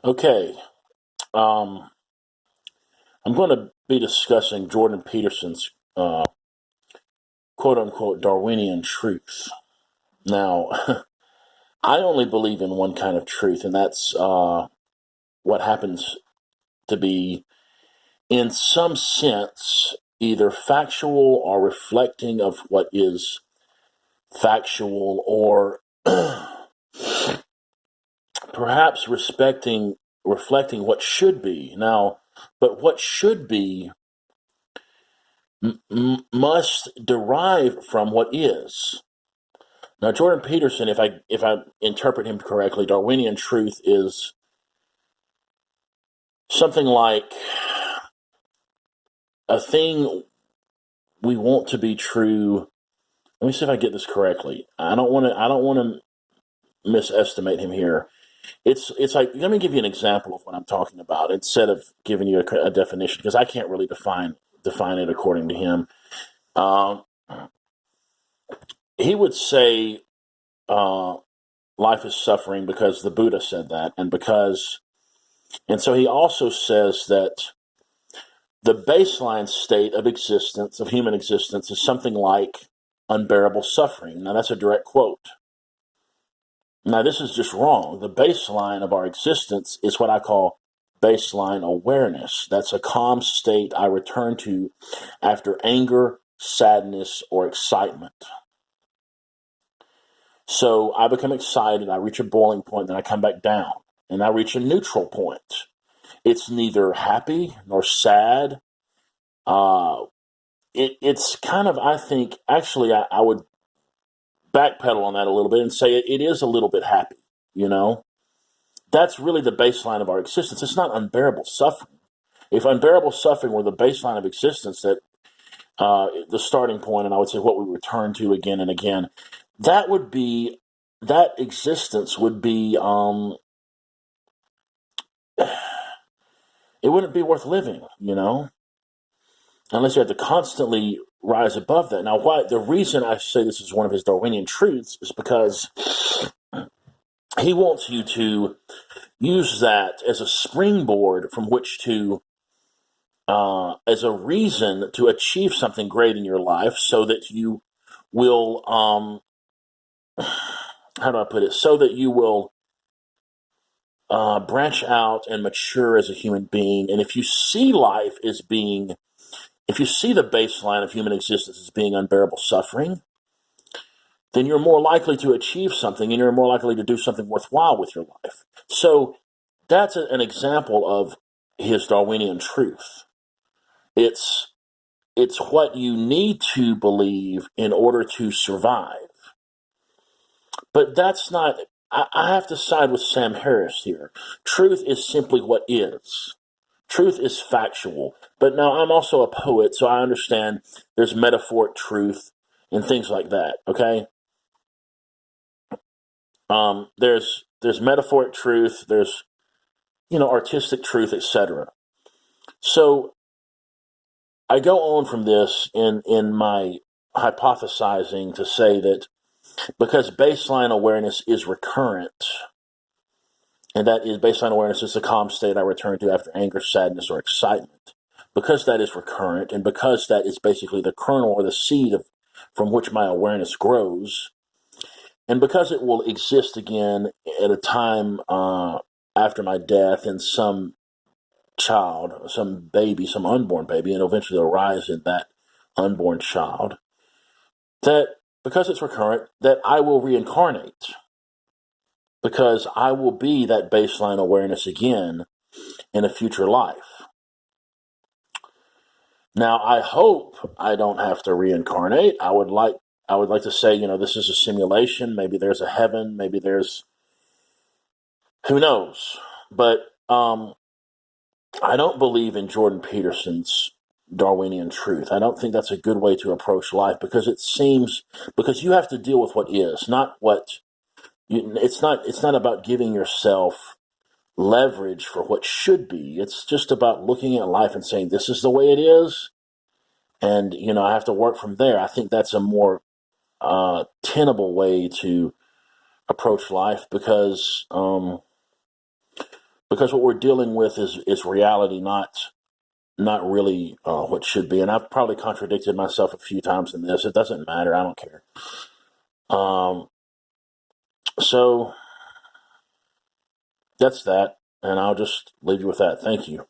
Okay, um, I'm going to be discussing Jordan Peterson's quote unquote Darwinian truth. Now, I only believe in one kind of truth, and that's what happens to be, in some sense, either factual or reflecting of what is factual, or perhaps reflecting what should be. Now, but what should be must derive from what is. Now, Jordan Peterson, if I interpret him correctly, Darwinian truth is something like a thing we want to be true. Let me see if I get this correctly. I don't want to misestimate him here. It's like, let me give you an example of what I'm talking about instead of giving you a definition, because I can't really define it according to him. Um, he would say uh, life is suffering because the Buddha said that, and so he also says that the baseline state of existence, of human existence, is something like unbearable suffering. Now, that's a direct quote. Now, this is just wrong. The baseline of our existence is what I call baseline awareness. That's a calm state I return to after anger, sadness, or excitement. So I become excited, I reach a boiling point, then I come back down, and I reach a neutral point. It's neither happy nor sad. Uh, it's kind of, I think, actually, I would backpedal on that a little bit and say it is a little bit happy, you know? That's really the baseline of our existence. It's not unbearable suffering. If unbearable suffering were the baseline of existence, that the starting point, and I would say what we return to again and again, that would be, that existence would be, it wouldn't be worth living, unless you had to constantly rise above that. Now, why the reason I say this is one of his Darwinian truths is because he wants you to use that as a springboard from which to, as a reason to achieve something great in your life, so that you will, how do I put it? So that you will branch out and mature as a human being. And if you see life as being, if you see the baseline of human existence as being unbearable suffering, then you're more likely to achieve something, and you're more likely to do something worthwhile with your life. So that's an example of his Darwinian truth. It's it's what you need to believe in order to survive. But that's not. I have to side with Sam Harris here. Truth is simply what is. Truth is factual. But now I'm also a poet, so I understand there's metaphoric truth and things like that. Okay. There's metaphoric truth. There's artistic truth, etc. So I go on from this in my hypothesizing to say that because baseline awareness is recurrent, and that is baseline awareness is the calm state I return to after anger, sadness, or excitement. Because that is recurrent, and because that is basically the kernel or the seed from which my awareness grows, and because it will exist again at a time after my death in some child, some baby, some unborn baby, and eventually arise in that unborn child, that because it's recurrent, that I will reincarnate, because I will be that baseline awareness again in a future life. Now, I hope I don't have to reincarnate. I would like to say, this is a simulation. Maybe there's a heaven. Maybe there's, who knows. But I don't believe in Jordan Peterson's Darwinian truth. I don't think that's a good way to approach life, because because you have to deal with what is, not what it's not about giving yourself leverage for what should be. It's just about looking at life and saying, this is the way it is. And, I have to work from there. I think that's a more tenable way to approach life, because because what we're dealing with is reality, not really what should be. And I've probably contradicted myself a few times in this. It doesn't matter. I don't care. So that's that. And I'll just leave you with that. Thank you.